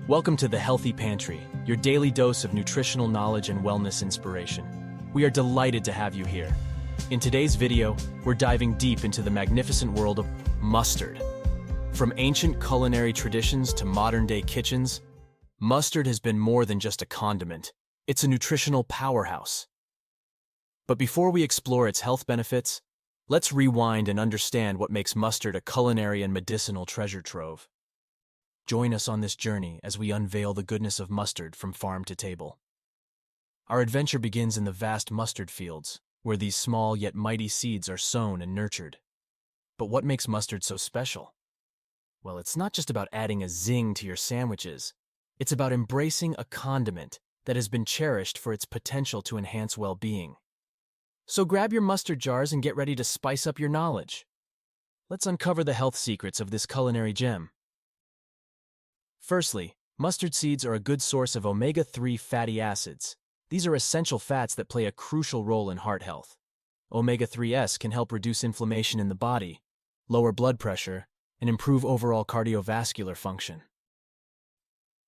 Welcome to the Healthy Pantry, your daily dose of nutritional knowledge and wellness inspiration. We are delighted to have you here. In today's video, we're diving deep into the magnificent world of mustard. From ancient culinary traditions to modern-day kitchens, mustard has been more than just a condiment. It's a nutritional powerhouse. But before we explore its health benefits, let's rewind and understand what makes mustard a culinary and medicinal treasure trove. Join us on this journey as we unveil the goodness of mustard from farm to table. Our adventure begins in the vast mustard fields, where these small yet mighty seeds are sown and nurtured. But what makes mustard so special? Well, it's not just about adding a zing to your sandwiches. It's about embracing a condiment that has been cherished for its potential to enhance well-being. So grab your mustard jars and get ready to spice up your knowledge. Let's uncover the health secrets of this culinary gem. Firstly, mustard seeds are a good source of omega-3 fatty acids. These are essential fats that play a crucial role in heart health. Omega-3s can help reduce inflammation in the body, lower blood pressure, and improve overall cardiovascular function.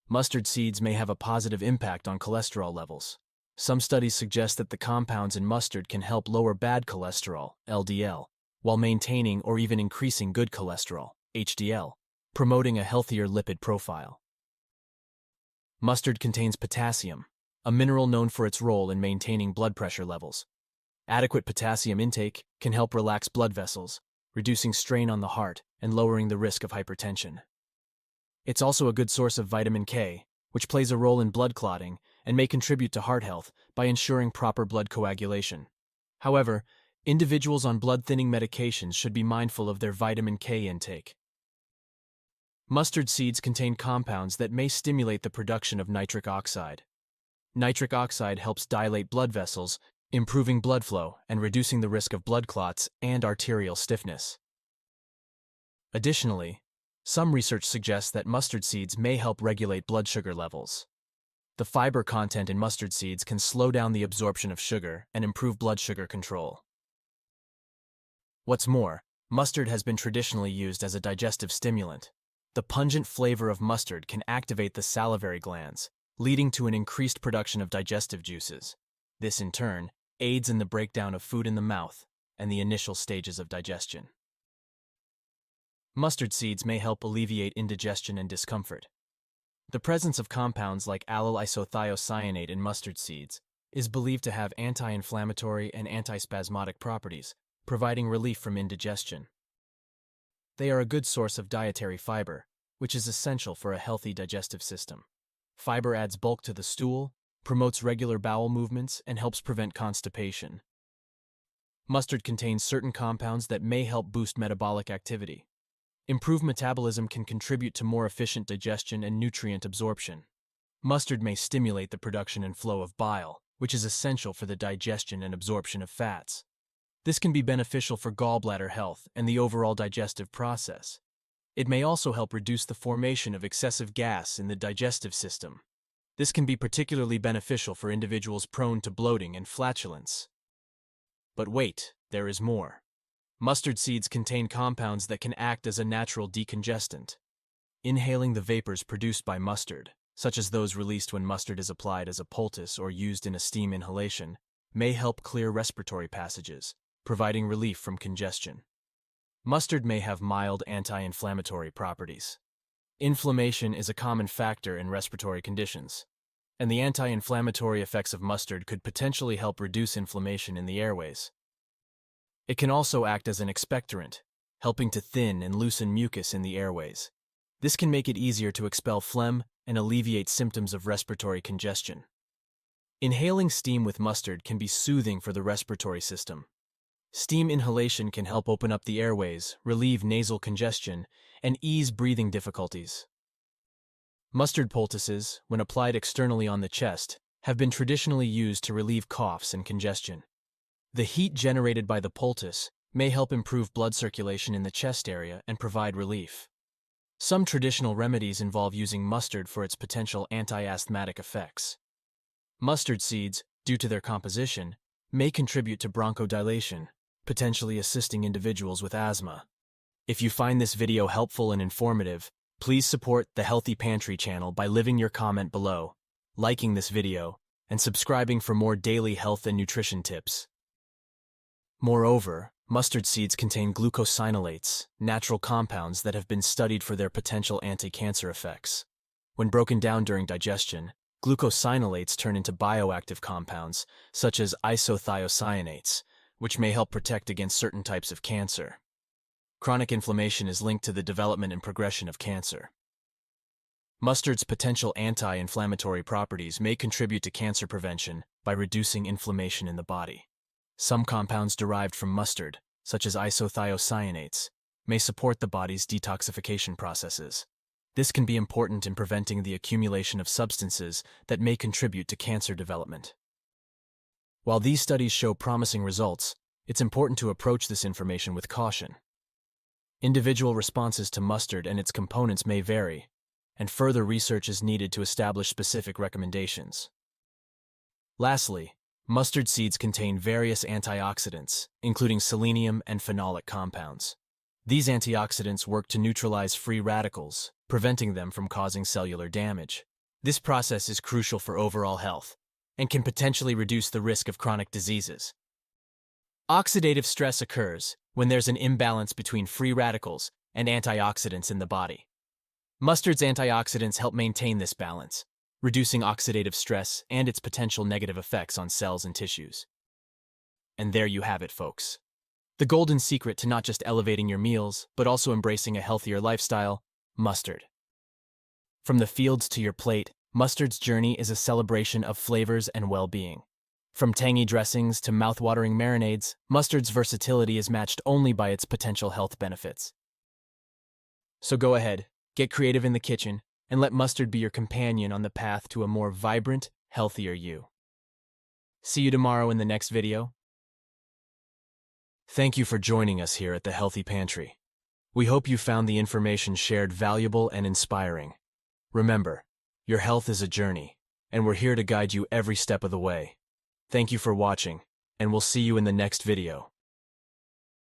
Mustard seeds may have a positive impact on cholesterol levels. Some studies suggest that the compounds in mustard can help lower bad cholesterol, LDL, while maintaining or even increasing good cholesterol, HDL, promoting a healthier lipid profile. Mustard contains potassium, a mineral known for its role in maintaining blood pressure levels. Adequate potassium intake can help relax blood vessels, reducing strain on the heart and lowering the risk of hypertension. It's also a good source of vitamin K, which plays a role in blood clotting and may contribute to heart health by ensuring proper blood coagulation. However, individuals on blood-thinning medications should be mindful of their vitamin K intake. Mustard seeds contain compounds that may stimulate the production of nitric oxide. Nitric oxide helps dilate blood vessels, improving blood flow and reducing the risk of blood clots and arterial stiffness. Additionally, some research suggests that mustard seeds may help regulate blood sugar levels. The fiber content in mustard seeds can slow down the absorption of sugar and improve blood sugar control. What's more, mustard has been traditionally used as a digestive stimulant. The pungent flavor of mustard can activate the salivary glands, leading to an increased production of digestive juices. This, in turn, aids in the breakdown of food in the mouth and the initial stages of digestion. Mustard seeds may help alleviate indigestion and discomfort. The presence of compounds like allyl isothiocyanate in mustard seeds is believed to have anti-inflammatory and antispasmodic properties, providing relief from indigestion. They are a good source of dietary fiber, which is essential for a healthy digestive system. Fiber adds bulk to the stool, promotes regular bowel movements, and helps prevent constipation. Mustard contains certain compounds that may help boost metabolic activity. Improved metabolism can contribute to more efficient digestion and nutrient absorption. Mustard may stimulate the production and flow of bile, which is essential for the digestion and absorption of fats. This can be beneficial for gallbladder health and the overall digestive process. It may also help reduce the formation of excessive gas in the digestive system. This can be particularly beneficial for individuals prone to bloating and flatulence. But wait, there is more. Mustard seeds contain compounds that can act as a natural decongestant. Inhaling the vapors produced by mustard, such as those released when mustard is applied as a poultice or used in a steam inhalation, may help clear respiratory passages, providing relief from congestion. Mustard may have mild anti-inflammatory properties. Inflammation is a common factor in respiratory conditions, and the anti-inflammatory effects of mustard could potentially help reduce inflammation in the airways. It can also act as an expectorant, helping to thin and loosen mucus in the airways. This can make it easier to expel phlegm and alleviate symptoms of respiratory congestion. Inhaling steam with mustard can be soothing for the respiratory system. Steam inhalation can help open up the airways, relieve nasal congestion, and ease breathing difficulties. Mustard poultices, when applied externally on the chest, have been traditionally used to relieve coughs and congestion. The heat generated by the poultice may help improve blood circulation in the chest area and provide relief. Some traditional remedies involve using mustard for its potential anti-asthmatic effects. Mustard seeds, due to their composition, may contribute to bronchodilation, potentially assisting individuals with asthma. If you find this video helpful and informative, Please support the Healthy Pantry channel by leaving your comment below, liking this video, and subscribing for more daily health and nutrition tips. Moreover, mustard seeds contain glucosinolates, natural compounds that have been studied for their potential anti-cancer effects. When broken down during digestion, glucosinolates turn into bioactive compounds, such as isothiocyanates, which may help protect against certain types of cancer. Chronic inflammation is linked to the development and progression of cancer. Mustard's potential anti-inflammatory properties may contribute to cancer prevention by reducing inflammation in the body. Some compounds derived from mustard, such as isothiocyanates, may support the body's detoxification processes. This can be important in preventing the accumulation of substances that may contribute to cancer development. While these studies show promising results, it's important to approach this information with caution. Individual responses to mustard and its components may vary, and further research is needed to establish specific recommendations. Lastly, mustard seeds contain various antioxidants, including selenium and phenolic compounds. These antioxidants work to neutralize free radicals, preventing them from causing cellular damage. This process is crucial for overall health and can potentially reduce the risk of chronic diseases. Oxidative stress occurs when there's an imbalance between free radicals and antioxidants in the body. Mustard's antioxidants help maintain this balance, reducing oxidative stress and its potential negative effects on cells and tissues. And there you have it, folks. The golden secret to not just elevating your meals, but also embracing a healthier lifestyle: mustard. From the fields to your plate, mustard's journey is a celebration of flavors and well-being. From tangy dressings to mouth-watering marinades, mustard's versatility is matched only by its potential health benefits. So go ahead, get creative in the kitchen, and let mustard be your companion on the path to a more vibrant, healthier you. See you tomorrow in the next video. Thank you for joining us here at the Healthy Pantry. We hope you found the information shared valuable and inspiring. Remember, your health is a journey, and we're here to guide you every step of the way. Thank you for watching, and we'll see you in the next video.